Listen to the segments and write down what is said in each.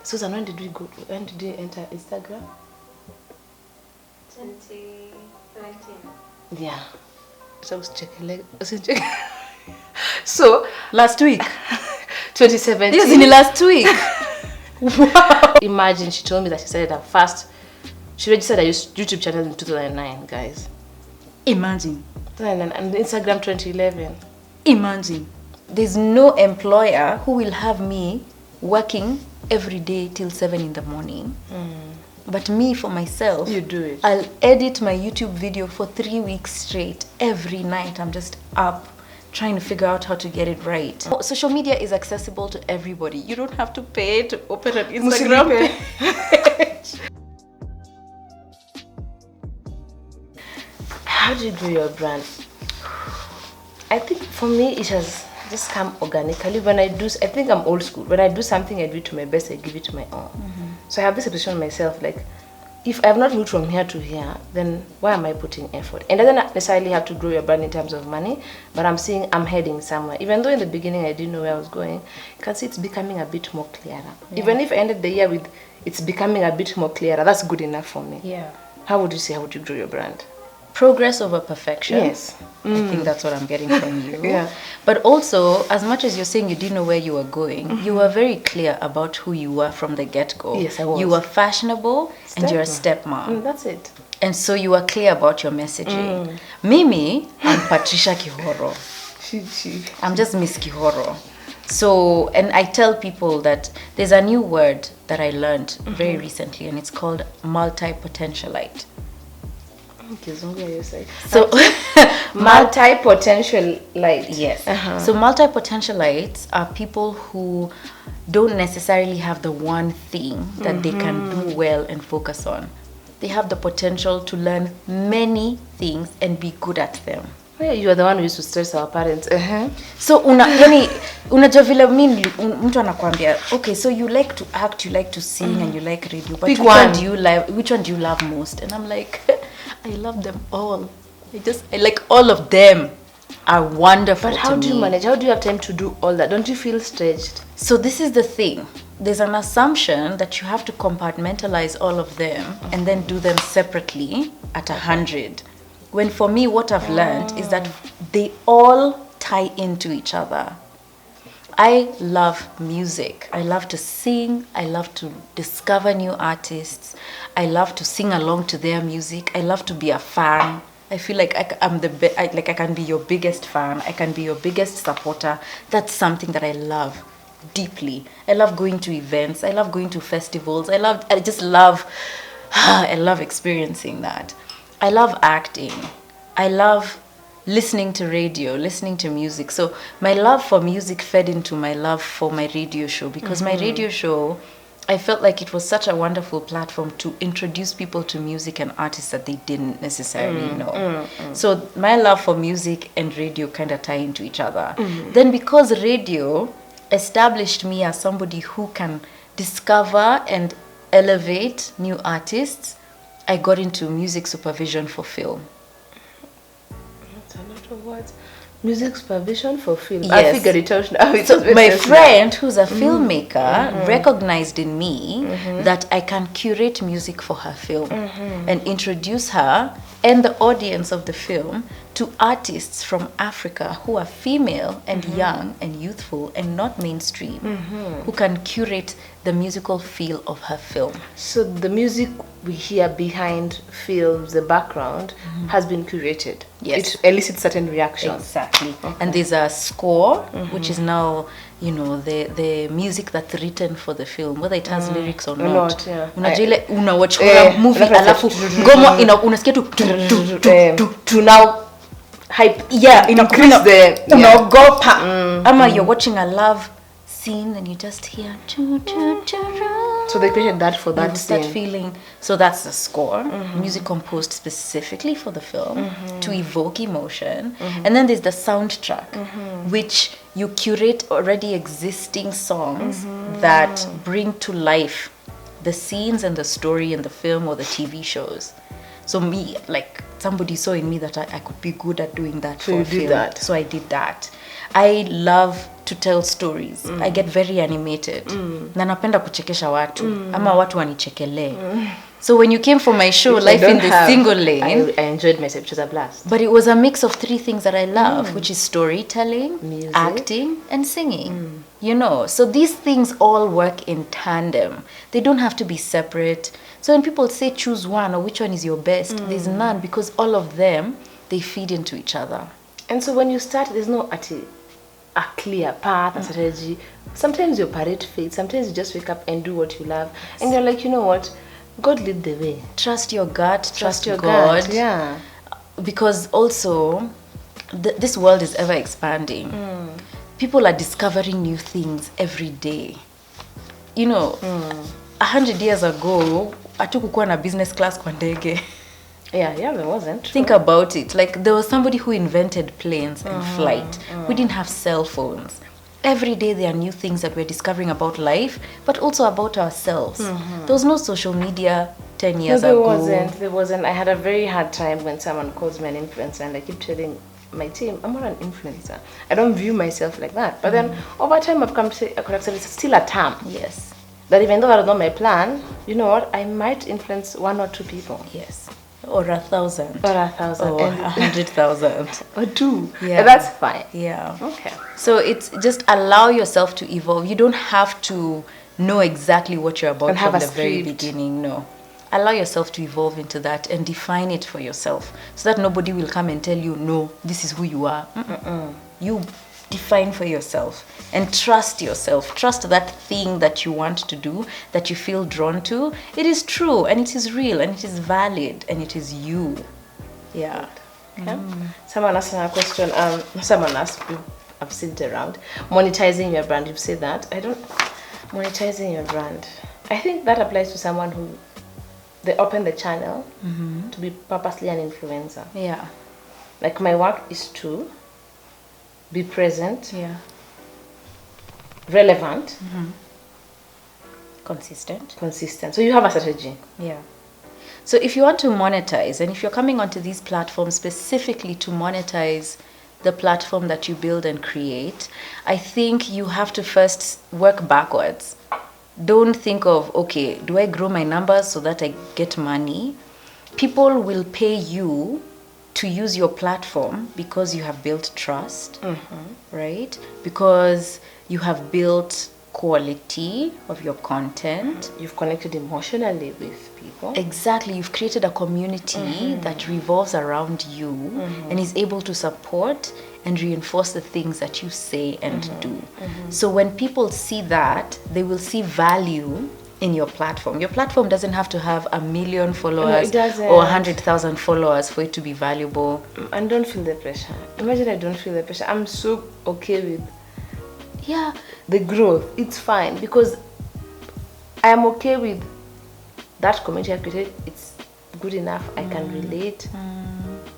Susan, when did you enter Instagram? 2019. Yeah. So I was checking. So last week. 2017. Yes, in the last week. Wow. Imagine she told me that she started her first. She registered a YouTube channel in 2009, guys. Imagine. 2009 and Instagram 2011. Imagine. There's no employer who will have me working every day till 7 in the morning. But me, for myself, you do it. I'll edit my YouTube video for 3 weeks straight. Every night I'm just up trying to figure out how to get it right. Social media is accessible to everybody. You don't have to pay to open an Instagram page. How do you grow your brand? I think for me it has just come organically. I think I'm old school. When I do something, I do it to my best, I give it to my all. So I have this impression of myself, like, if I have not moved from here to here, then why am I putting effort? And it doesn't necessarily have to grow your brand in terms of money, but I'm seeing I'm heading somewhere. Even though in the beginning I didn't know where I was going, you can see it's becoming a bit more clearer. Yeah. Even if I ended the year with it's becoming a bit more clearer, that's good enough for me. Yeah. How would you say, how would you grow your brand? Progress over perfection. Yes. I think that's what I'm getting from you. Yeah. But also, as much as you're saying you didn't know where you were going, you were very clear about who you were from the get-go. Yes, I was. You were fashionable and you're a StepMum. That's it. And so you were clear about your messaging. Mimi, I'm Patricia Kihoro. I'm just Miss Kihoro. So, and I tell people that there's a new word that I learned very recently, and it's called multi-potentialite. So multi-potentialite. Yes. So multi-potentialites are people who don't necessarily have the one thing that they can do well and focus on. They have the potential to learn many things and be good at them. Yeah, you are the one who used to stress our parents. So unajua vile mtu anakuambia, okay, so you like to act, you like to sing, and you like radio, but which one do you love most? And I'm like, I love them all. I like all of them are wonderful. But how do you manage? How do you have time to do all that? Don't you feel stretched? So this is the thing. There's an assumption that you have to compartmentalize all of them and then do them separately at 100. When for me, what I've learned is that they all tie into each other. I love music. I love to sing. I love to discover new artists. I love to sing along to their music. I love to be a fan. I feel like I can be your biggest fan. I can be your biggest supporter. That's something that I love deeply. I love going to events. I love going to festivals. I love experiencing that. I love acting. I love listening to radio, listening to music. So my love for music fed into my love for my radio show, because my radio show, I felt like it was such a wonderful platform to introduce people to music and artists that they didn't necessarily know. So my love for music and radio kind of tie into each other. Then because radio established me as somebody who can discover and elevate new artists, I got into music supervision for film. That's a lot of words. Music supervision for film. Yes. I figured it out now. So my friend, who's a filmmaker, recognized in me that I can curate music for her film and introduce her and the audience of the film to artists from Africa who are female and young and youthful and not mainstream, who can curate the musical feel of her film. So the music we hear behind films, the background, has been curated. Yes. It elicits certain reactions. Exactly. And there's a score, which is now, the music that's written for the film, whether it has lyrics or not. Unajua ile unawatch horror movie alafu ngoma unasikia tu to now hype, increase the unaogopa. Ama you're watching a love scene and you just hear so they created that for that scene. That feeling. So that's the score, music composed specifically for the film to evoke emotion. And then there's the soundtrack, which you curate already existing songs that bring to life the scenes and the story in the film or the TV shows. So me, like, somebody saw in me that I could be good at doing that for a film. So I did that. I love to tell stories. I get very animated. Na napenda kuchekesha watu. Ama watu wanichekelee. So when you came for my show, Which Life I in don't the have. Single Lane, I enjoyed myself. It was a blast. but it was a mix of 3 things that I love, which is storytelling, Music. acting, and singing. You know, so these things all work in tandem. They don't have to be separate. So when people say choose one or which one is your best, there's none, because all of them, they feed into each other. And so when you start, there's no a clear path, a strategy. Sometimes you parade fate. Sometimes you just wake up and do what you love. And you're like, you know what? God lead the way. Trust your gut, trust your God. gut. Yeah. Because also, this world is ever expanding. People are discovering new things every day. You know, 100 years ago, hatukukuwa na business class kwa ndege. Yeah, there wasn't. Think about it. Like, there was somebody who invented planes and flight. We didn't have cell phones. Every day there are new things that we're discovering about life, but also about ourselves. There was no social media 10 years ago. There wasn't. I had a very hard time when someone calls me an influencer, and I keep telling my team, I'm not an influencer. I don't view myself like that. But then over time I've come to say, it's still a term. Yes. That even though that's not my plan, you know what? I might influence 1 or 2 people. Yes. Or 1,000. Or 1,000. Or 100,000. Or 2. Yeah. And that's fine. Yeah. Okay. So it's just allow yourself to evolve. You don't have to know exactly what you're about And have from a the very script. beginning. No. Allow yourself to evolve into that and define it for yourself, so that nobody will come and tell you, no, this is who you are. You define for yourself and trust yourself. Trust that thing that you want to do, that you feel drawn to. It is true and it is real and it is valid and it is you. Yeah. Okay. Someone asked a question. Someone asked, I've seen it around. Monetizing your brand. You've said that. Monetizing your brand. I think that applies to someone who they open the channel to be purposely an influencer. Yeah. Like, my work is to be present, Yeah. relevant, Consistent. So you have a strategy. Yeah. So if you want to monetize, and if you're coming onto these platforms specifically to monetize the platform that you build and create, I think you have to first work backwards. Don't think of, okay, do I grow my numbers so that I get money? People will pay you to use your platform because you have built trust, right? Because you have built quality of your content. You've connected emotionally with people. Exactly. You've created a community that revolves around you and is able to support and reinforce the things that you say and do. So when people see that, they will see value in your platform. Your platform doesn't have to have 1 million followers or 100,000 followers for it to be valuable. And don't feel the pressure. Imagine I don't feel the pressure. I'm so okay with the growth. It's fine because I am okay with that community I created. It's good enough. I can relate.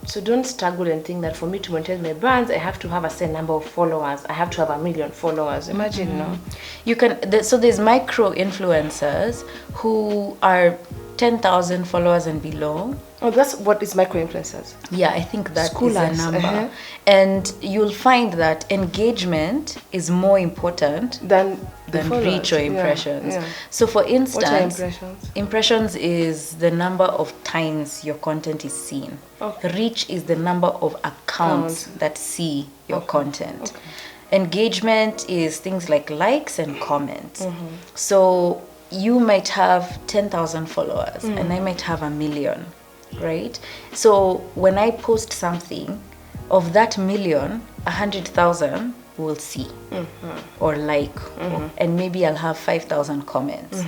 So don't struggle and think that for me to monetize my brands, I have to have a certain number of followers. I have to have 1 million followers. Imagine, no? You can. So there's micro influencers who are 10,000 followers and below. Oh, that's what is micro influencers. Yeah, I think that is Schoolers, a number. And you'll find that engagement is more important Than reach or impressions. Yeah. So for What are instance, impressions? impressions is the number of times your content is seen. Okay. Reach is the number of accounts that see your content. Engagement is things like likes and comments. So you might have 10,000 followers and I might have 1 million, right? So when I post something, of that million, 100,000 will see or like, and maybe I'll have 5,000 comments.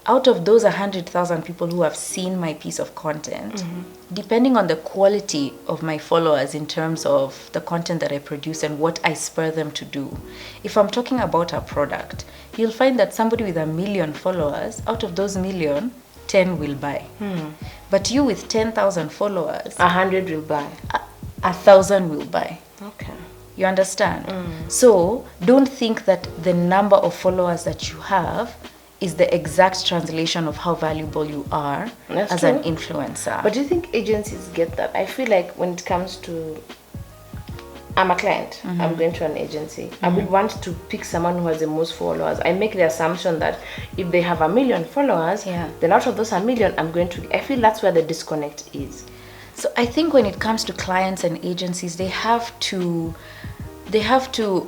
Out of those 100,000 people who have seen my piece of content, depending on the quality of my followers in terms of the content that I produce and what I spur them to do, if I'm talking about a product, you'll find that somebody with 1 million followers, out of those million, 10 will buy. But you with 10,000 followers, 100 will buy. 1,000 will buy. Okay. You understand? So don't think that the number of followers that you have is the exact translation of how valuable you are as an influencer. But do you think agencies get that? I feel like when it comes to I'm a client, I'm going to an agency, I will want to pick someone who has the most followers. I make the assumption that if they have 1 million followers, then out of those 1 million, I feel that's where the disconnect is. So I think when it comes to clients and agencies, they have to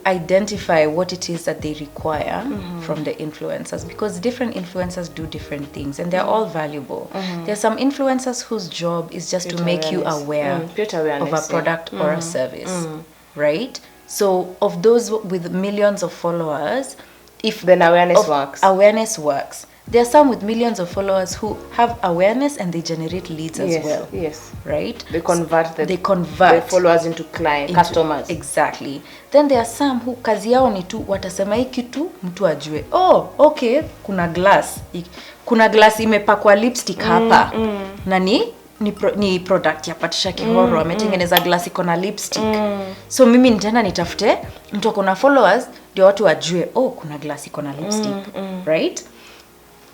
identify what it is that they require from the influencers, because different influencers do different things and they're all valuable. There are some influencers whose job is just to make you aware of a product or a service, right? So of those with millions of followers, if then awareness works. There are some with millions of followers who have awareness and they generate leads as well. Yes. Right? They convert the followers into customers. Exactly. Then there are some who kazi yao ni tu watasema hii kitu mtu ajue. Oh, okay, kuna glass imepakwa lipstick hapa. Na ni product ya Patricia Kihoro ametengeneza glass iko na lipstick. So mimi nitaenda nitafute mtu akona followers ndio watu wajue, oh, kuna glass iko na lipstick, right?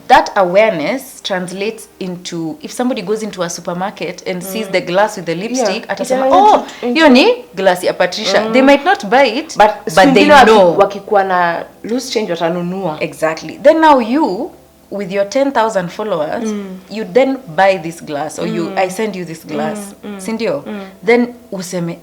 That awareness translates into, if somebody goes into a supermarket and sees the glass with the lipstick, atasema, oh, hiyo ni glass ya Patricia. They might not buy it, but they know. Wakikuwa na loose change watanunua. Exactly. Then now you, with your 10,000 followers, you then buy this glass, or I send you this glass. Sindio? Then useme,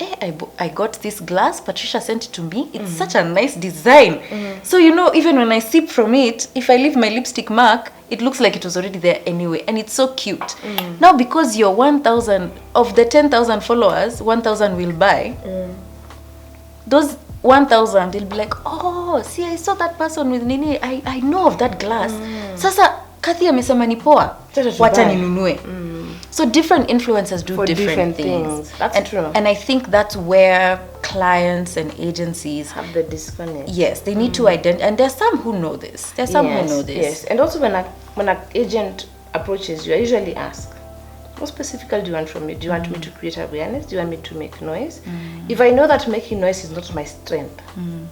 I got this glass, Patricia sent it to me. It's such a nice design. So even when I sip from it, if I leave my lipstick mark, it looks like it was already there anyway, and it's so cute. Now because you're 1,000, of the 10,000 followers, 1,000 will buy. Those 1,000, they'll be like, oh, see, I saw that person with Nini. I know of that glass. Sasa, Kathy amesema ni poa. Wacha ninunue. So different influencers do different things. That's true. And I think that's where clients and agencies have the disconnect. Yes, they need to identify. And there's some who know this. There's some who know this. Yes, and also when an agent approaches you, I usually ask, what specifically do you want from me? Do you want me to create awareness? Do you want me to make noise? If I know that making noise is not my strength,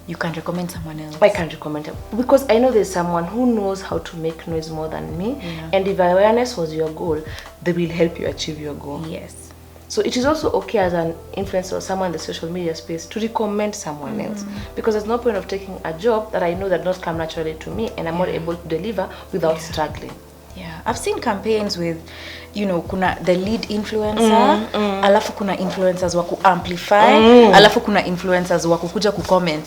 you can recommend someone else. I can recommend them because I know there's someone who knows how to make noise more than me. And if awareness was your goal, they will help you achieve your goal. Yes. So it is also okay as an influencer or someone in the social media space to recommend someone else, because there's no point of taking a job that I know that does not come naturally to me and I'm not able to deliver without struggling. Yeah, I've seen campaigns with, kuna the lead influencer, alafu kuna influencers wa ku-amplify, alafu kuna influencers wa kukuja ku-comment.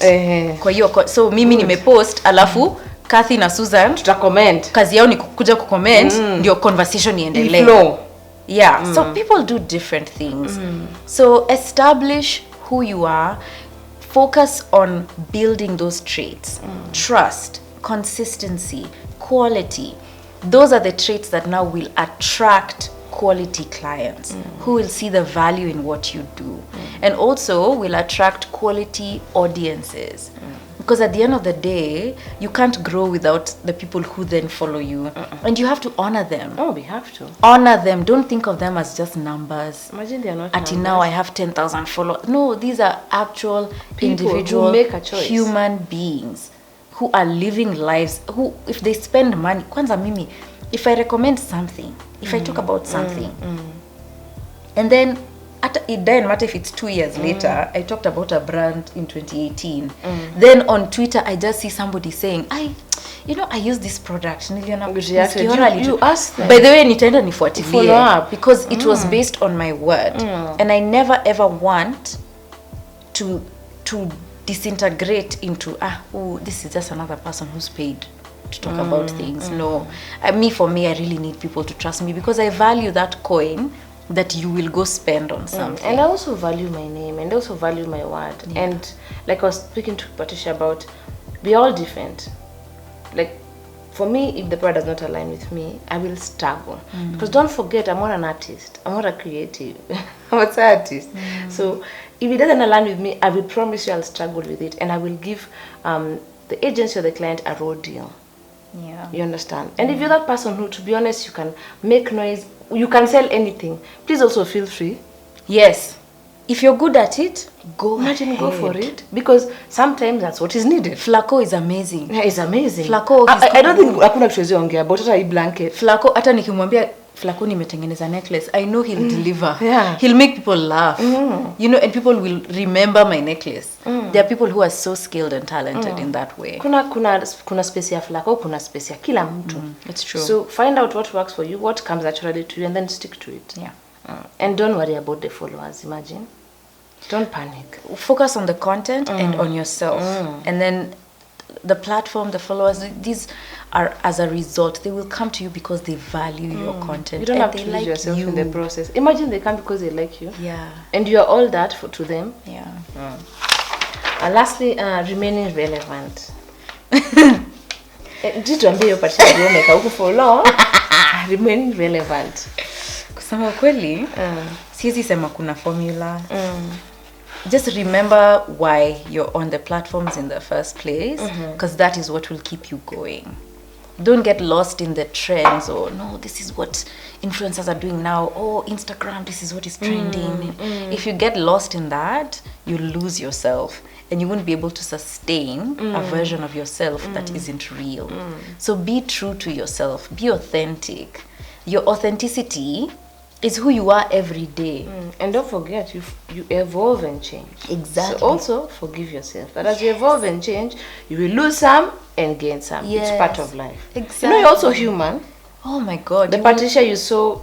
Kwa hiyo, so mimi nimepost, alafu Kathy na Susan tutacomment. Kazi yao ni kukuja ku-comment, ndio conversation iendelee. Flow. Yeah, so people do different things. So establish who you are, focus on building those traits. Trust, consistency, quality. Those are the traits that now will attract quality clients who will see the value in what you do, and also will attract quality audiences. Because at the end of the day, you can't grow without the people who then follow you. And you have to honor them. Oh, we have to. Honor them. Don't think of them as just numbers. Imagine they are not numbers. Now I have 10,000 followers. No, these are actual people individual who make a choice. Human beings who are living lives, who, if they spend money, kwanza mimi, if I recommend something, if I talk about something, and then it doesn't matter if it's 2 years later, I talked about a brand in 2018, then on Twitter I just see somebody saying, I use this product. You asked them. By the way, nitaenda nifuatilie, because it was based on my word, and I never ever want to disintegrate into this is just another person who's paid to talk about things. No, for me, I really need people to trust me, because I value that coin that you will go spend on something. And I also value my name, and I also value my word. And like I was speaking to Patricia about, we're all different. Like, for me, if the product does not align with me, I will struggle. Because don't forget, I'm not an artist. I'm not a creative. I'm an artist. So if it doesn't align with me, I will promise you I'll struggle with it. And I will give the agency or the client a raw deal. Yeah. You understand? And if you're that person who, to be honest, you can make noise, you can sell anything, please also feel free. Yes. If you're good at it, go for it. Because sometimes that's what is needed. Flaco is amazing. Yeah, it's amazing. Flaco, I don't think hakuna kitu ongea about hata hii blanket. Flaco, hata nikimwambia Flaconi imetengeneza necklace, I know he'll deliver. Yeah. He'll make people laugh. You know, and people will remember my necklace. There are people who are so skilled and talented in that way. Kuna space ya Flaco, kuna space ya kila mtu. It's true. So find out what works for you, what comes naturally to you, and then stick to it. Yeah. And don't worry about the followers, imagine. Don't panic. Focus on the content and on yourself. And then the platform, the followers, these are as a result. They will come to you because they value your content. You don't and have they to lose like yourself you. in the process. Imagine they come because they like you. Yeah. And you are all that to them. Yeah. And lastly, remaining relevant. Jituambie hiyo Patricia umeka huko for long. Remaining relevant. Kusema kweli, siwezi sema kuna formula. Just remember why you're on the platforms in the first place, because that is what will keep you going. Don't get lost in the trends, or no, this is what influencers are doing now. Oh, Instagram, this is what is trending. If you get lost in that, you lose yourself. And you won't be able to sustain a version of yourself that isn't real. So be true to yourself. Be authentic. Your authenticity is who you are every day. And don't forget, you evolve and change. Exactly. So also forgive yourself. But as you evolve and change, you will lose some and gain some. Yes. It's part of life. Exactly. You know, you're also human. Oh my God. The Patricia you saw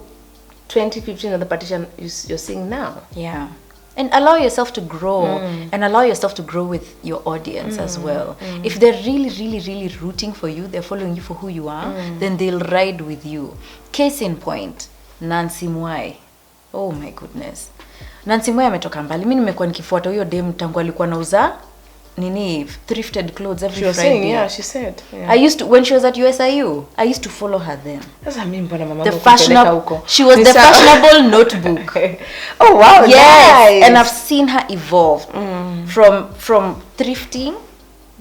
2015 and the Patricia you're seeing now. Yeah. And allow yourself to grow, and allow yourself to grow with your audience as well. If they're really, really, really rooting for you, they're following you for who you are, then they'll ride with you. Case in point, Nancy Mwai. Oh my goodness. Nancy Mwai ametoka mbali. Mimi nimekuwa nikifuata huyo dem tangu alikuwa anauza nini thrifted clothes every She was Friday. saying, yeah, she said. Yeah. I used to, when she was at USIU, I used to follow her then. Sasa mimi mbona mama The yangu fashionable, kupeleka huko? she was the fashionable notebook. Oh wow, Yes, nice. and I've seen her evolve from thrifting,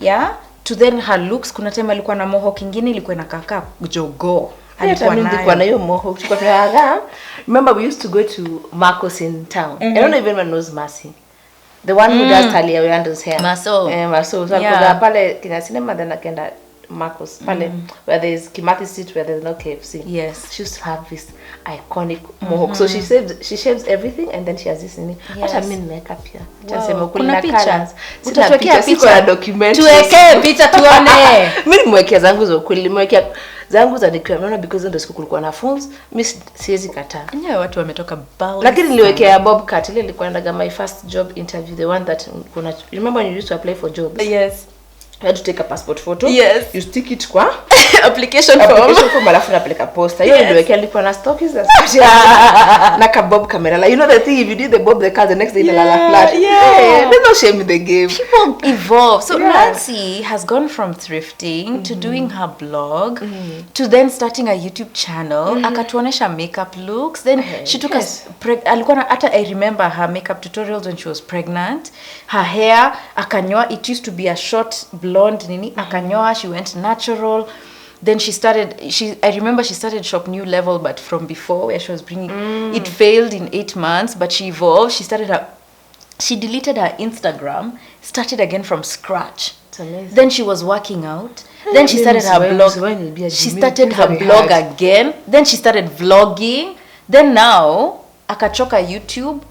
yeah, to then her looks. Kuna time alikuwa na mohawk ingine ilikuwa inakaka jogo. Alikuwa na hiyo mohawk. Remember we used to go to Marcos in town. I don't know if anyone knows Marcy. The one who does Talia Weando's hair. Maso. Maso. So alikuwa pale kina cinema then akaenda Marcos pale where there's Kimathi Street where there's no KFC. Yes. She used to have this iconic mohawk. So she shaves everything and then she has this in hata mimi nimeweka pia. Tunasema kuna picha. Utatuwekea picha ya documentary. Tuwekee picha tuone. Mimi nimewekea zangu za kweli, nimewekea zangu za nikiwa naona because ndio siku kulikuwa na phones, mimi siwezi kataa. Nyewe watu wametoka bao. Lakini niliwekea Bobcat ile ilikuwa ndaga my first job interview, the one that you remember when you used to apply for jobs? Yes. You had to take a passport photo. Yes. You stick it kwa application form alafu unapeleka posta. Hiyo niliwekea ilikuwa na stockies na ka bob camera. Like, you know the thing, if you did the bob the car the next day la flash. Yeah. There's no shame in the game. People evolve. So Nancy has gone from thrifting to doing her blog to then starting a YouTube channel. Akatuonesha makeup looks. Then she took us alikuwa hata I remember her makeup tutorials when she was pregnant. Her hair akanyoa, it used to be a short blonde nini, akanyoa, she went natural. Then I remember she started Shop New Level, but from before, where she was bringing, it failed in 8 months, but she evolved. She deleted her Instagram, started again from scratch. It's amazing. Then she was working out. Then she started her blog. She started her blog again. Then she started vlogging. Then now, akachoka YouTube.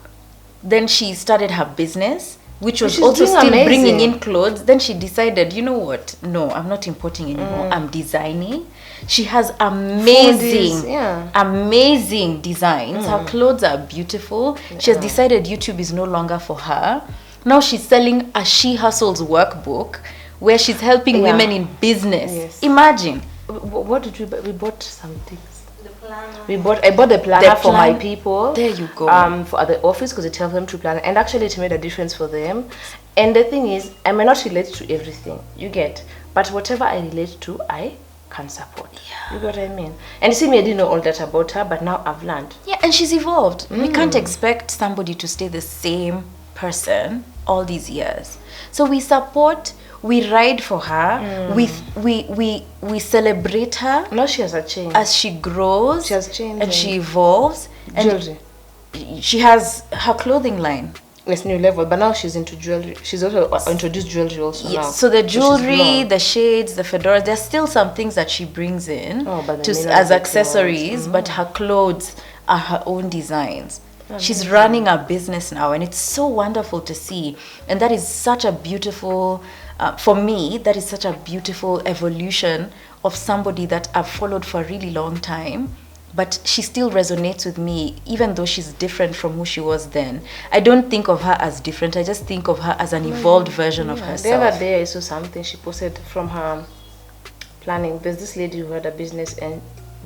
Then she started her business, which was also still bringing in clothes. Then she decided, you know what? No, I'm not importing anymore. I'm designing. She has amazing designs. Her clothes are beautiful. She has decided YouTube is no longer for her. Now she's selling a She Hustles workbook where she's helping women in business. Yes. Imagine. What did we buy? We bought some things. I bought the planner for my people. There you go. For the office because it helped them to plan, and actually it made a difference for them. And the thing is, I may not relate to everything you get, but whatever I relate to, I can support. Yeah. You get what I mean? And you see me, I didn't know all that about her, but now I've learned. Yeah, and she's evolved. We can't expect somebody to stay the same person all these years. So we support. We ride for her. We celebrate her. Now she has a change. As she grows, she has changed and she evolves. And jewelry. She has her clothing line. It's new level, but now she's into jewelry. She's also introduced jewelry also now. So the she's jewelry, blonde. the shades, the fedora, there's still some things that she brings in But to, the as clothes. accessories, but her clothes are her own designs. She's running a business now, and it's so wonderful to see. And that is such a beautiful, for me, that is such a beautiful evolution of somebody that I've followed for a really long time. But she still resonates with me, even though she's different from who she was then. I don't think of her as different. I just think of her as an evolved version of herself. The other day I saw something she posted from her planning. There's this lady who had a business, and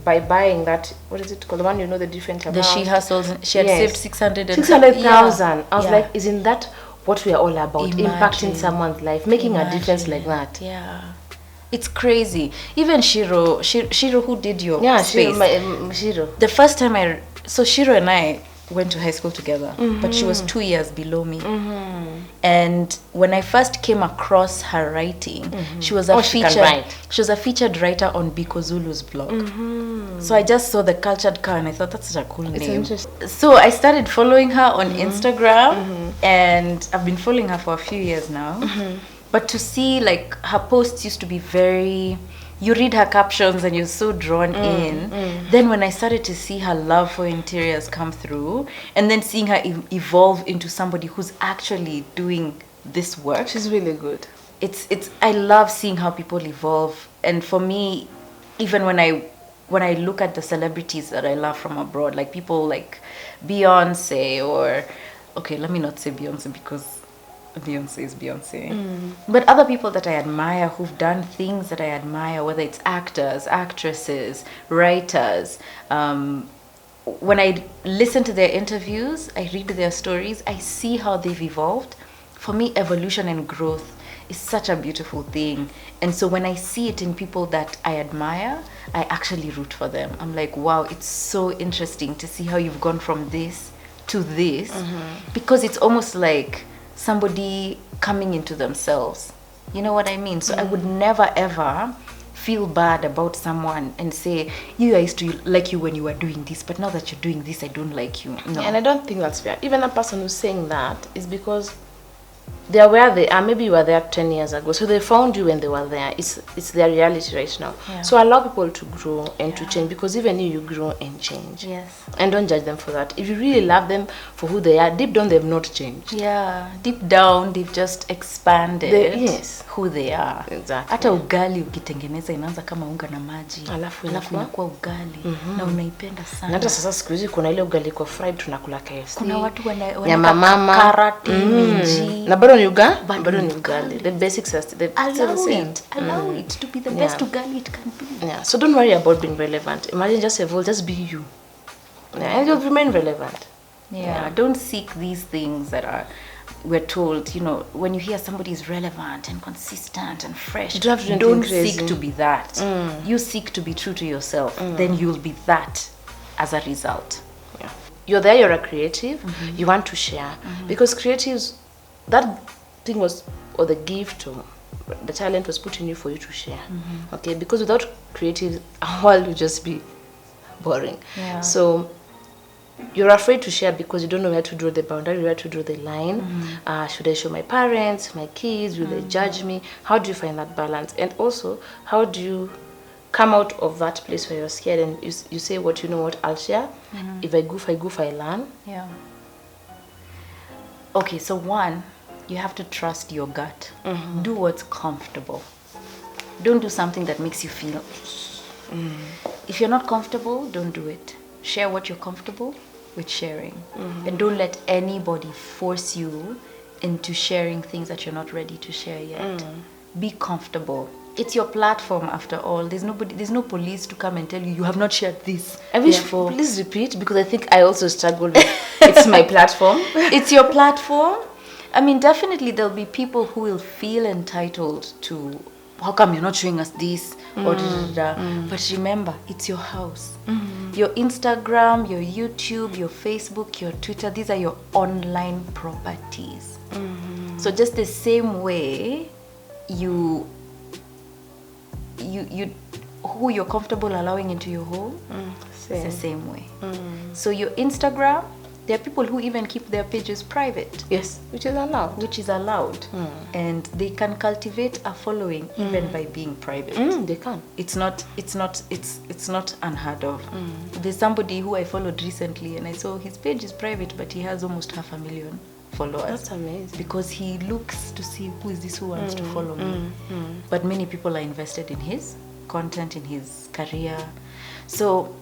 by buying that, what is it called? The one, you know, the different amount. The She Hustles. She had saved 600,000. I was like, isn't that what we are all about? Imagine. Impacting someone's life, making a difference like that. Yeah. It's crazy. Even Shiro, who did your space. Shiro. The first time so Shiro and I went to high school together, but she was 2 years below me. And when I first came across her writing, she was a featured writer on Biko Zulu's blog. So I just saw the cultured car and I thought that's such a cool name. So I started following her on Instagram, and I've been following her for a few years now. But to see, like, her posts used to be very, you read her captions and you're so drawn in. Then when I started to see her love for interiors come through, and then seeing her evolve into somebody who's actually doing this work. She's really good. I love seeing how people evolve. And for me, even when I look at the celebrities that I love from abroad, like people like Beyonce, or, okay, let me not say Beyonce because Beyonce is Beyonce. But other people that I admire who've done things that I admire, whether it's actors, actresses, writers. When I listen to their interviews, I read their stories, I see how they've evolved. For me, evolution and growth is such a beautiful thing. And so when I see it in people that I admire, I actually root for them. I'm like, wow, it's so interesting to see how you've gone from this to this. Because it's almost like somebody coming into themselves. You know what I mean? So I would never ever feel bad about someone and say, I used to like you when you were doing this, but now that you're doing this, I don't like you. No. And I don't think that's fair. Even a person who's saying that is because they are where they are. Maybe you were there 10 years ago, so they found you when they were there. It's their reality right now. So allow people to grow and to change, because even you grow and change. Yes. And don't judge them for that. If you really love them for who they are, deep down they've not changed. Yeah, deep down they've just expanded who they are. Exactly. Hata ugali ukitengeneza inaanza kama unga na maji, alafu inakuwa ugali na unaipenda sana. Na hata sasa siku hizi kuna ile ugali kwa fried tunakula KFC. Kuna watu nyama mama, karate, minji. Na bado ni ugali. The basics are still the same. Allow it to be the best ugali it can be. Yeah. So don't worry about being relevant. Imagine just evolve, just be you. Yeah, and you'll remain relevant. Yeah. Don't seek these things that we're told, when you hear somebody is relevant and consistent and fresh, you don't have to don't seek to be that. You seek to be true to yourself. Then you'll be that as a result. Yeah. You're there, you're a creative, you want to share. Because creatives, that thing was, or the gift or the talent was put in you for you to share. Okay, because without creatives, our world would just be boring. Yeah. So you're afraid to share because you don't know where to draw the boundary, where to draw the line. Should I show my parents, my kids? Will they judge me? How do you find that balance? And also, how do you come out of that place where you're scared and you say, I'll share. If I goof, I learn. Yeah. Okay, so one, you have to trust your gut. Do what's comfortable. Don't do something that makes you feel. If you're not comfortable, don't do it. Share what you're comfortable with sharing. And don't let anybody force you into sharing things that you're not ready to share yet. Be comfortable. It's your platform after all. There's no police to come and tell you have not shared this. I wish, please repeat, because I think I also struggle with it's my platform. It's your platform. I mean, definitely there'll be people who will feel entitled to, how come you're not showing us this? Or But remember, it's your house. Your Instagram, your YouTube, your Facebook, your Twitter, these are your online properties. So just the same way you who you're comfortable allowing into your home, it's the same way. So your Instagram, There are people who even keep their pages private. Yes, which is allowed. Which is allowed. And they can cultivate a following even by being private. They can. It's not unheard of. There's somebody who I followed recently and I saw his page is private, but he has almost 500,000 followers. That's amazing. Because he looks to see who is this who wants to follow me. But many people are invested in his content, in his career. So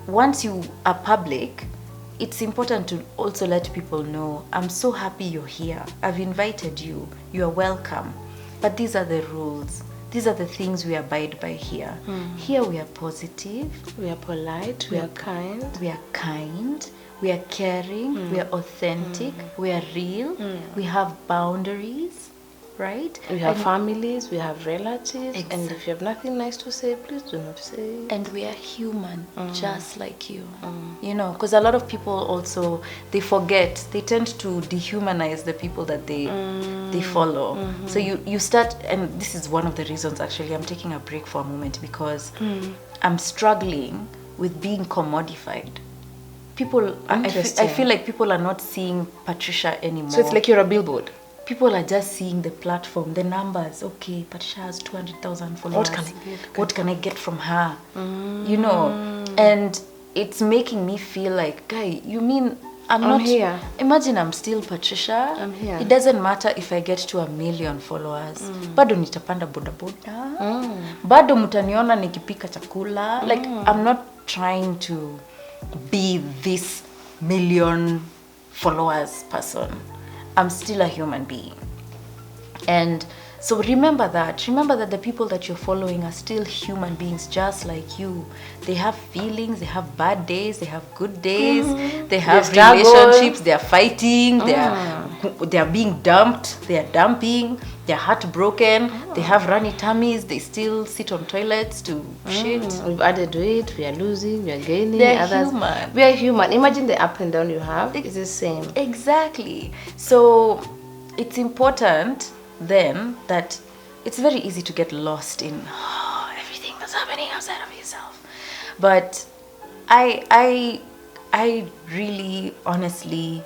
once you are public, it's important to also let people know, I'm so happy you're here. I've invited you. You are welcome. But these are the rules. These are the things we abide by here. Here we are positive. We are polite. We are kind. We are kind. We are caring. We are authentic. We are real. We have boundaries, right? We have families. We have relatives. And if you have nothing nice to say, please do not say. And we are human, just like you. You know, because a lot of people also, they forget. They tend to dehumanize the people that they follow. So you start, and this is one of the reasons actually I'm taking a break for a moment, because I'm struggling with being commodified. People, I feel like people are not seeing Patricia anymore. So it's like you're a billboard. People are just seeing the platform, the numbers. Okay, Patricia has 200,000 followers. What can I get from her? You know, and it's making me feel like, guy, you mean I'm not here? Imagine I'm still Patricia. I'm here. It doesn't matter if I get to 1 million followers. Bado nitapanda bodaboda. Bado mutaniona nikipika chakula. Like, I'm not trying to be this million followers person. I'm still a human being. And so remember that the people that you're following are still human beings just like you. They have feelings, they have bad days, they have good days, they have relationships, they are fighting, they are being dumped, they are dumping, they are heartbroken, they have runny tummies, they still sit on toilets to shit. We've added weight, we are losing, we are gaining. They're human. We are human. Imagine the up and down you have. It's the same. Exactly. So it's important then that it's very easy to get lost in everything that's happening outside of yourself. But I really honestly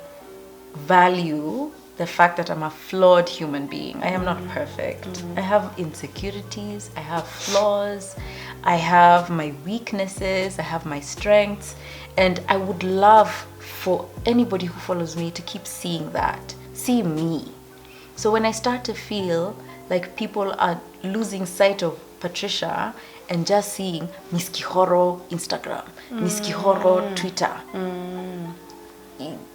value the fact that I'm a flawed human being. I am not perfect. I have insecurities, I have flaws, I have my weaknesses, I have my strengths, and I would love for anybody who follows me to keep seeing that, see me. So when I start to feel like people are losing sight of Patricia and just seeing Miss Kihoro Instagram, Miss Kihoro Twitter,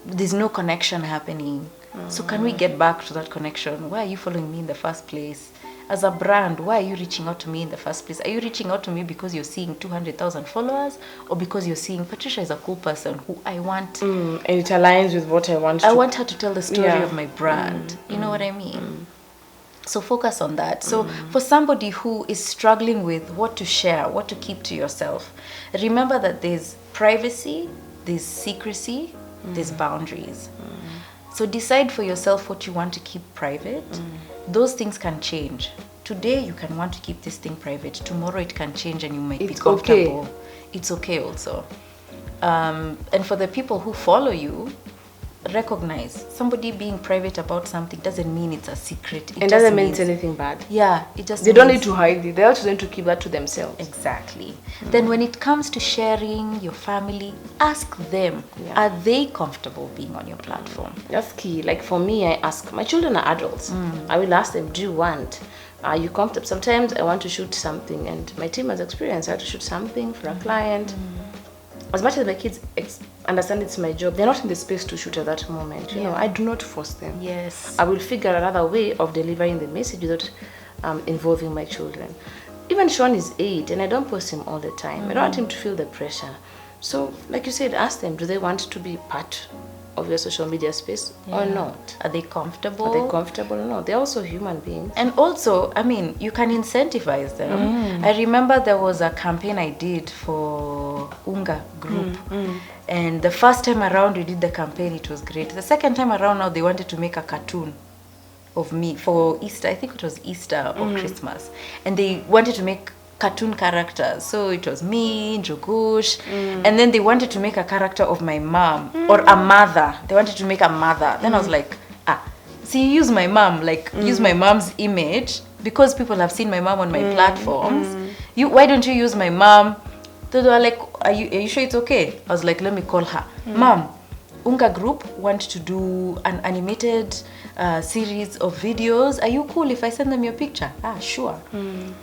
there's no connection happening. So can we get back to that connection? Why are you following me in the first place? As a brand, why are you reaching out to me in the first place? Are you reaching out to me because you're seeing 200,000 followers, or because you're seeing Patricia is a cool person who I want? And it aligns with what I want. I want her to tell the story of my brand. You know what I mean? So focus on that. So for somebody who is struggling with what to share, what to keep to yourself, remember that there's privacy, there's secrecy, there's boundaries. So decide for yourself what you want to keep private. Those things can change. Today you can want to keep this thing private. Tomorrow it can change and you might be comfortable. Okay. It's okay also. And for the people who follow you, recognize somebody being private about something doesn't mean it's a secret. It doesn't mean it's anything bad. Yeah, it just they don't need to hide it. They're also going to keep that to themselves. Exactly. Then when it comes to sharing your family, ask them, are they comfortable being on your platform? That's key. Like for me, I ask, my children are adults. I will ask them, do you want? Are you comfortable? Sometimes I want to shoot something, and my team has experience. I have to shoot something for a client. As much as my kids understand it's my job, they're not in the space to shoot at that moment. You know, I do not force them. Yes. I will figure another way of delivering the message without involving my children. Even Sean is 8 and I don't post him all the time. I don't want him to feel the pressure. So, like you said, ask them, do they want to be part of your social media space or not? Are they comfortable? Are they comfortable or not? They're also human beings. And also, I mean, you can incentivize them. I remember there was a campaign I did for Unga group. And the first time around we did the campaign, it was great. The second time around now they wanted to make a cartoon of me for Easter. I think it was Easter or Christmas. And they wanted to make cartoon characters. So it was me, Njogush, and then they wanted to make a character of my mom or a mother. They wanted to make a mother. Then I was like, see, use my mom, like use my mom's image, because people have seen my mom on my platforms. Why don't you use my mom? They were like, are you sure it's okay? I was like, let me call her. Mom, Unga Group want to do an animated series of videos. Are you cool if I send them your picture? Sure.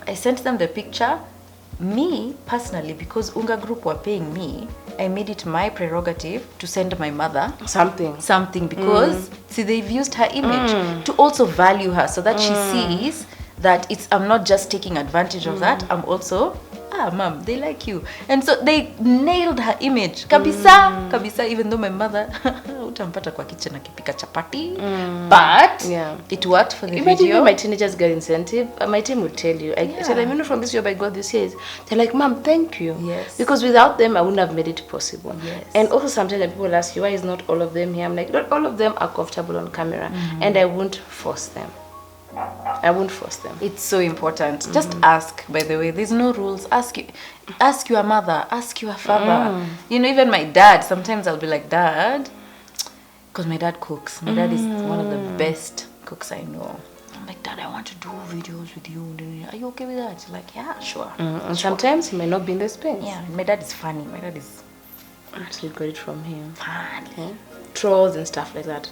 I sent them the picture. Me, personally, because Unga Group were paying me, I made it my prerogative to send my mother something because, see, they've used her image to also value her so that she sees that I'm not just taking advantage of that, I'm also, mom, they like you. And so they nailed her image. Kabisa, even though my mother, utampata kwa kitchen akipika chapati, but it worked for the video. My teenagers get incentive. My team will tell you. I tell them, from this job I got this year. They're like, Mom, thank you. Yes. Because without them, I wouldn't have made it possible. Yes. And also sometimes when people ask you, why is not all of them here? I'm like, not all of them are comfortable on camera. And I won't force them. It's so important. Just ask, by the way. There's no rules. Ask your mother, ask your father. Even my dad, sometimes I'll be like, Dad, because my dad cooks. My dad is one of the best cooks I know. I'm like, Dad, I want to do videos with you. Are you okay with that? He's like, yeah, sure. And sometimes he may not be in the space. Yeah, my dad is funny. My dad is... So you got it from him. Funny. Yeah. Trolls and stuff like that.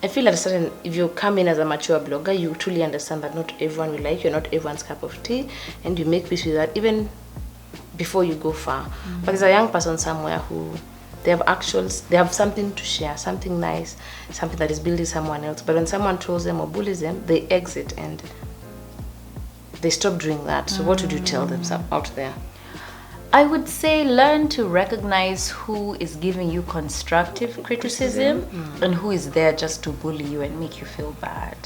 I feel at if you come in as a mature blogger, you truly understand that not everyone will like you, not everyone's cup of tea, and you make peace with that even before you go far. But there's a young person somewhere who they have something to share, something nice, something that is building someone else. But when someone trolls them or bullies them, they exit and they stop doing that. So what would you tell them out there? I would say learn to recognize who is giving you constructive criticism and who is there just to bully you and make you feel bad.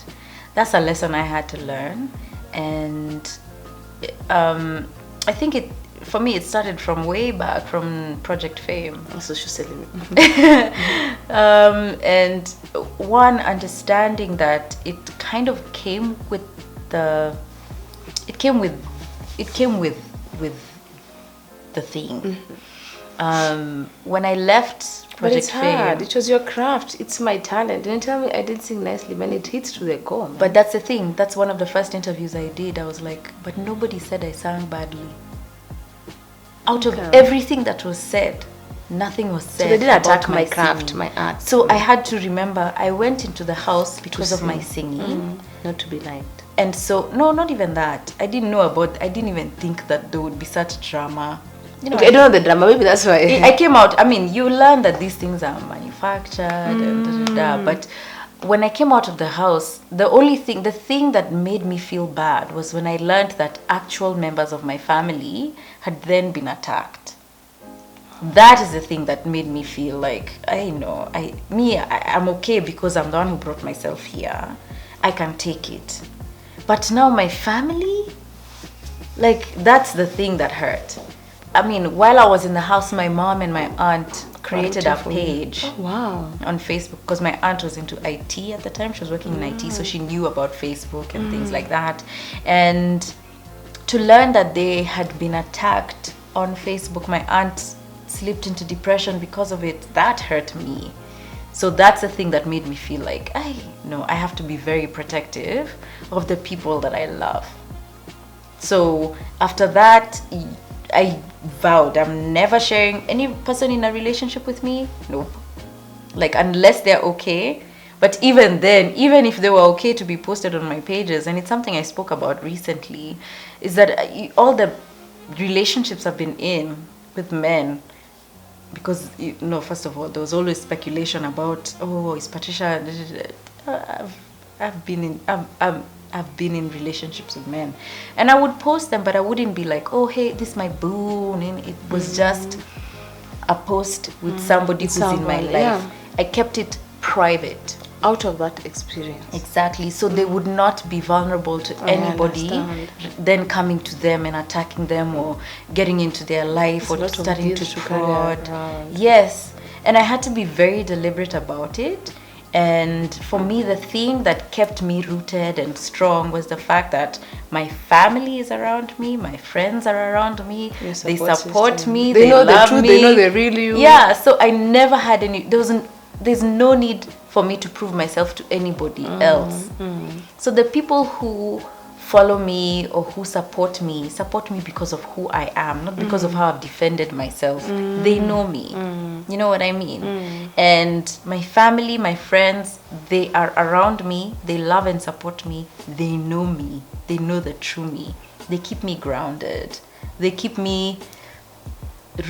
That's a lesson I had to learn. And I think for me, it started from way back, from Project Fame. So she's telling me. And one, understanding that it kind of came with the thing. When I left Project Fame, hard. It was your craft. It's my talent. Don't tell me I didn't sing nicely, man. It hits to the core, man. But that's the thing. That's one of the first interviews I did. I was like, but nobody said I sang badly. Out of everything that was said, nothing was said. So they did attack my craft, singing. My art. So I had to remember, I went into the house because of my singing. Not to be liked. And so, no, not even that. I didn't even think that there would be such drama. I don't know the drama, maybe that's why. I came out, you learn that these things are manufactured and but when I came out of the house, the thing that made me feel bad was when I learned that actual members of my family had then been attacked. That is the thing that made me feel like, I'm okay because I'm the one who brought myself here. I can take it. But now my family, that's the thing that hurt. While I was in the house, my mom and my aunt created a page on Facebook because my aunt was into IT at the time. She was working in IT, so she knew about Facebook and things like that. And to learn that they had been attacked on Facebook, my aunt slipped into depression because of it. That hurt me. So that's the thing that made me feel like, I have to be very protective of the people that I love. So after that, I vowed I'm never sharing any person in a relationship with me. Nope. Unless they're okay. But even then, even if they were okay to be posted on my pages, and it's something I spoke about recently, is that all the relationships I've been in with men, because first of all, there was always speculation about, is Patricia? I've been in relationships with men, and I would post them, but I wouldn't be like, oh hey, this is my boo. And it was just a post with somebody who's in my life. I kept it private. Out of that experience. Exactly. So they would not be vulnerable to anybody then coming to them and attacking them or getting into their life or starting to prod. Yes. And I had to be very deliberate about it. And for me, the thing that kept me rooted and strong was the fact that my family is around me, my friends are around me, they support me, they know love the truth, me. they know the real you. Yeah, so I never had any, there's no need for me to prove myself to anybody else. So the people who follow me or who support me because of who I am, not because of how I've defended myself. They know me. You know what I mean? And my family, my friends, they are around me. They love and support me. They know me. They know the true me. They keep me grounded. They keep me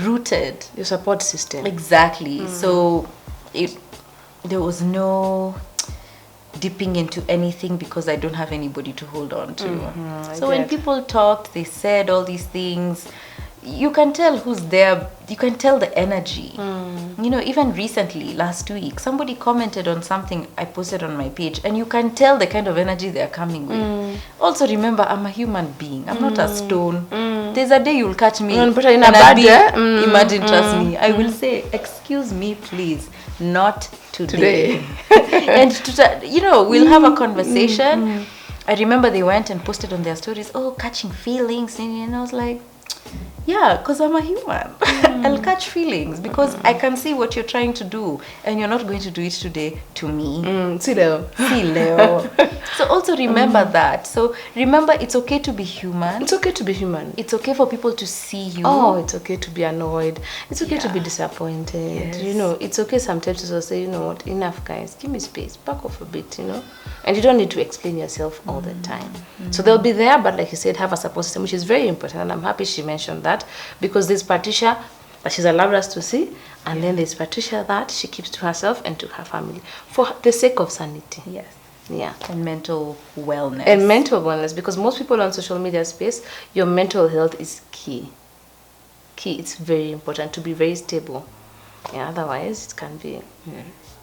rooted. Your support system. Exactly. So there was no dipping into anything because I don't have anybody to hold on to. So when people talked, they said all these things, you can tell who's there, you can tell the energy. You know, even recently, last week, somebody commented on something I posted on my page, and you can tell the kind of energy they're coming with. Also remember, I'm a human being, I'm not a stone. There's a day you'll catch me but in and a I'll bad be, day. imagine, trust me, I will say, excuse me please, not today. And you know, we'll have a conversation. I remember they went and posted on their stories, oh, catching feelings, and I was like, yeah, because I'm a human. I'll catch feelings because I can see what you're trying to do, and you're not going to do it today to me. See Leo. So also remember that. So remember, it's okay to be human. It's okay to be human. It's okay for people to see you. Oh, it's okay to be annoyed. It's okay to be disappointed. Yes. You know, it's okay sometimes to say, you know what, enough guys, give me space, back off a bit, you know. And you don't need to explain yourself all the time. So they'll be there, but like you said, have a support system, which is very important. And I'm happy she mentioned that, because there's Patricia that she's allowed us to see, and then there's Patricia that she keeps to herself and to her family for the sake of sanity. Yes. Yeah. And mental wellness. And mental wellness, because most people on social media space, your mental health is key. It's very important to be very stable. Yeah, otherwise it can be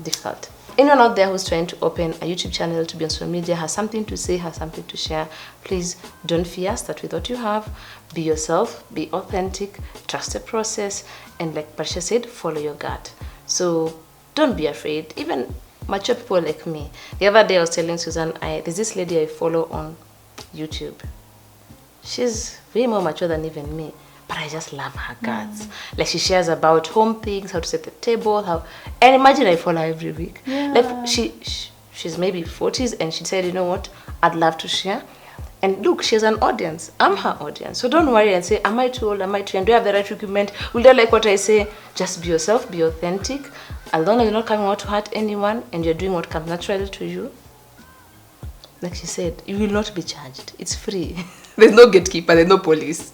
difficult. Anyone out there who's trying to open a YouTube channel, to be on social media, has something to say, has something to share, please don't fear. Start with what you have. Be yourself, be authentic, trust the process, and like Patricia said, follow your gut. So don't be afraid. Even mature people like me. The other day I was telling Susan, there's this lady I follow on YouTube. She's way more mature than even me, but I just love her guts. Like, she shares about home things, how to set the table, and imagine I follow her every week. Like, she's maybe 40s, and she said, you know what, I'd love to share. And look, she has an audience. I'm her audience. So don't worry and say, am I too old? Am I too young? Do I have the right equipment? Will they like what I say? Just be yourself, be authentic. As long as you're not coming out to hurt anyone and you're doing what comes naturally to you, like she said, you will not be charged. It's free. There's no gatekeeper, there's no police.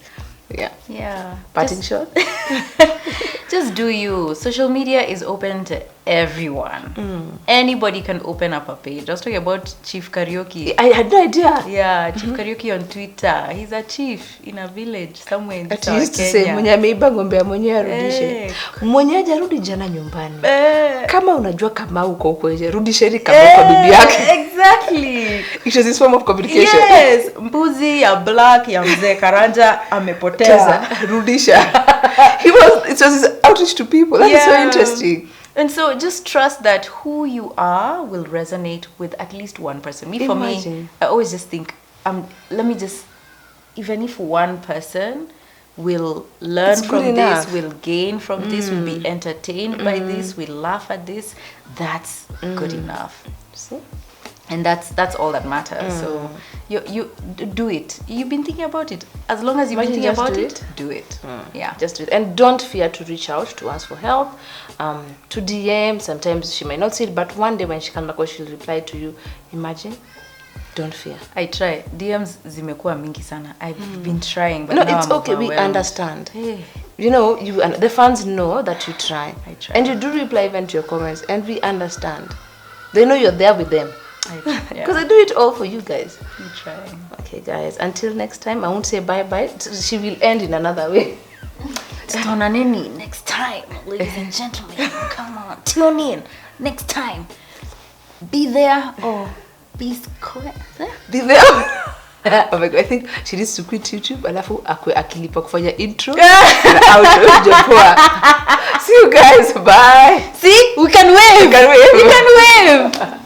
Yeah. Parting shot. Just do you. Social media is open to everyone. Anybody can open up a page. I was talking about Chief Karaoke. I had no idea. Yeah, Chief Karaoke on Twitter. He's a chief in a village somewhere in He used to say, mwenye ameiba ng'ombe ya mwenye arudishe. Mwenye hajarudi jana nyumbani. Kama unajua kama uko huko nje, rudisheni kama kwa bibi yake. Exactly. It was this form of communication. Yes. Mbuzi ya black ya mzee Karanja amepoteza. Rudisha. It was his outreach to people. That is so interesting. And so just trust that who you are will resonate with at least one person. For me, I always just think, even if one person will learn from this, will gain from this, will be entertained by this, will laugh at this, that's good enough. See? And that's all that matters. So you do it. You've been thinking about it. As long as you've been thinking about it, do it. Yeah, just do it. And don't fear to reach out to us for help, to DM. Sometimes she might not see it, but one day when she comes back, she'll reply to you. Imagine. Don't fear. I try. DMs zimekuwa mingi sana. I've been trying, but no, now it's I'm okay. We understand. Hey. You know, the fans know that you try. I try. And you do reply even to your comments, and we understand. They know you're there with them. Because I do it all for you guys. We try. Okay, guys. Until next time, I won't say bye-bye. She will end in another way. Tonaneni next time, ladies and gentlemen. Come on, tune in next time. Be there or be square. Be there. Oh my God, I think she needs to quit YouTube alafu akilipa kufanya intro na outro. See you guys. Bye. See, we can wave. We can wave. We can wave.